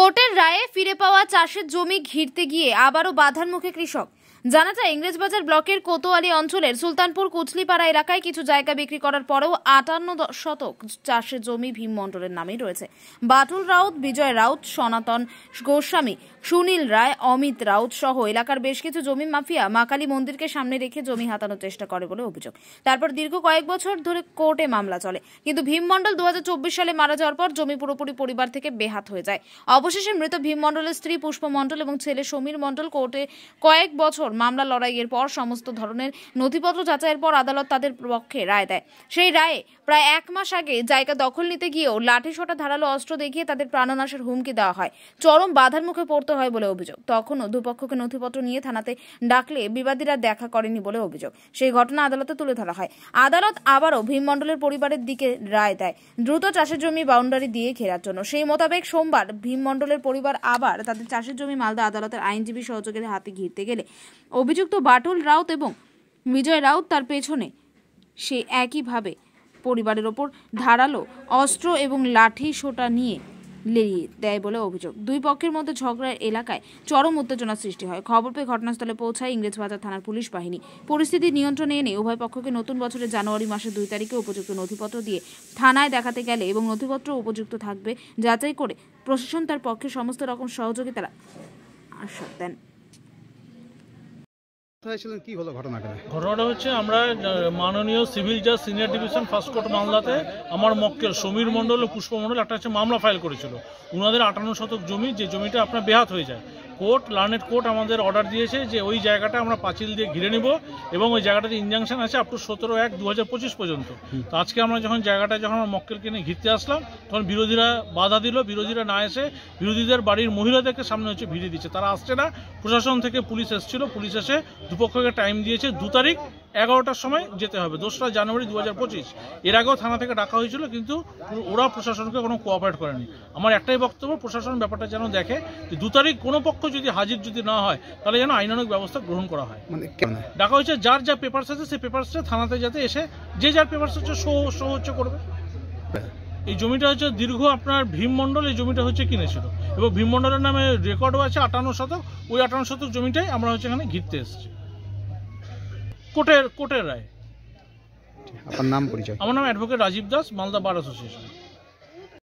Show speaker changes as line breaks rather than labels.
কোর্টের রায়ে ফিরে পাওয়া চাষের জমি ঘিরতে গিয়ে আবারও বাধার মুখে কৃষক। জানা যায়, ইংরেজবাজার ব্লকের কোতোয়ালি অঞ্চলের সুলতানপুর কুচলিপাড়া এলাকায় কিছু জায়গা বিক্রি করার পরেও ৫৮ শতক চাষের জমি ভীম মণ্ডলের নামেই রয়েছে। বাটুল রাউত, বিজয় রাউত, সনাতন গোস্বামী, সুনীল রায়, অমিত রাউত সহ এলাকার বেশ কিছু জমি মাফিয়া মা কালী মন্দিরকে সামনে রেখে জমি হাতানোর চেষ্টা করে বলে অভিযোগ। তারপর দীর্ঘ কয়েক বছর ধরে কোর্টে মামলা চলে, কিন্তু ভীম মণ্ডল ২০২৪ সালে মারা যাওয়ার পর জমি পুরোপুরি পরিবার থেকে বেহাত হয়ে যায়। অবশেষে মৃত ভীম মণ্ডলের স্ত্রী পুষ্প মণ্ডল এবং ছেলে সমীর মণ্ডল কোর্টে কয়েক বছর মামলা লড়াইয়ের পর সমস্ত ধরনের নথিপত্র যাচাইয়ের পর আদালত তাদের পক্ষে রায় দেয়। সেই রায়ে প্রায় ১ মাস আগে জায়গা দখল নিতে গিয়েও লাঠিসোঁটা ধারালো অস্ত্র দেখিয়ে তাদের প্রাণনাশের হুমকি দেওয়া হয়। চরম বাধার মুখে পড়তে হয় বলে অভিযোগ। তখনও দুপক্ষকে নথিপত্র নিয়ে থানাতে ডাকলে বিবাদীরা দেখা করেনি বলে অভিযোগ। সেই ঘটনা আদালতে তুলে ধরা হয়। আদালত আবারও ভীম মণ্ডলের পরিবারের দিকে রায় দেয় দ্রুত চাষের জমি বাউন্ডারি দিয়ে ঘেরার জন্য। সেই মোতাবেক সোমবার ভীম মণ্ডলের পরিবার আবার তাদের চাষের জমি মালদা আদালতের আইনজীবী সহযোগীর হাতে ঘিরতে গেলে অভিযুক্ত বাটুল রাউত এবং বিজয় রাউত তার পেছনে সে একইভাবে পরিবারের ওপর ধারালো অস্ত্র এবং লাঠি সোঁটা নিয়ে লেলিয়ে দেয় বলে অভিযোগ। দুই পক্ষের মধ্যে ঝগড়ার এলাকায় চরম উত্তেজনা সৃষ্টি হয়। খবর পেয়ে ঘটনাস্থলে পৌঁছায় ইংরেজবাজার থানার পুলিশ বাহিনী। পরিস্থিতি নিয়ন্ত্রণে এনে উভয় পক্ষকে নতুন বছরের জানুয়ারি মাসের ২ তারিখে উপযুক্ত নথিপত্র দিয়ে থানায় দেখাতে গেলে এবং নথিপত্র উপযুক্ত থাকবে যাচাই করে প্রশাসন তার পক্ষে সমস্ত রকম সহযোগিতার আশ্বাস দেন।
ঘটনাটা হচ্ছে, আমরা মাননীয় সিভিল জাজ সিনিয়র ডিভিশন ফার্স্ট কোর্ট মামলাতে আমার মক্কেল সমীর মণ্ডল ও পুষ্প মণ্ডল একটা হচ্ছে মামলা ফাইল করেছিল। ওনাদের ৫৮ শতক জমি, যে জমিটা আপনার বেহাত হয়ে যায়, লার্নেড কোর্ট আমাদের অর্ডার দিয়েছে যে ওই জায়গাটা আমরা পাঁচিল দিয়ে ঘিরে নিব এবং ওই জায়গাটাতে ইনজাংশন আছে আপ টু ১৭/১/২০২৫ পর্যন্ত। তো আজকে আমরা যখন আমার মক্কেলকে নিয়ে ঘিরতে আসলাম, তখন বিরোধীরা বাধা দিল। বিরোধীরা না এসে বিরোধীদের বাড়ির মহিলাদেরকে সামনে হচ্ছে ভিড়ে দিচ্ছে, তারা আসছে না। প্রশাসন থেকে পুলিশ এসেছিল, পুলিশ এসে দুপক্ষকে টাইম দিয়েছে ২ তারিখ ১১টার সময় যেতে হবে, ২রা জানুয়ারি ২০২৫। এর আগেও থানা থেকে ডাকা হয়েছিল, কিন্তু ওরা প্রশাসনকে কোনো কোঅপারেট করেনি। আমার একটাই বক্তব্য, প্রশাসন ব্যাপারটা যেন দেখে যে ২ তারিখ কোনো পক্ষ যদি হাজির যদি না হয়, তাহলে যেন আইনানুগ ব্যবস্থা গ্রহণ করা হয়। ডাকা হয়েছে যার যা পেপারস আছে সেই পেপারসটা থানাতে যাতে এসে যে যার পেপারস হচ্ছে শো হচ্ছে করবে। এই জমিটা হচ্ছে দীর্ঘ আপনার ভীম মণ্ডল এই জমিটা হচ্ছে কিনেছিল এবং ভীম মণ্ডলের নামে রেকর্ডও আছে ৫৮ শতক। ওই ৫৮ শতক জমিটাই আমরা হচ্ছে এখানে ঘিরতে এসেছি। কোর্টের রায়।
আপনার নাম পরিচয়?
আমার নাম advocate Rajeev Das, Malda bar association.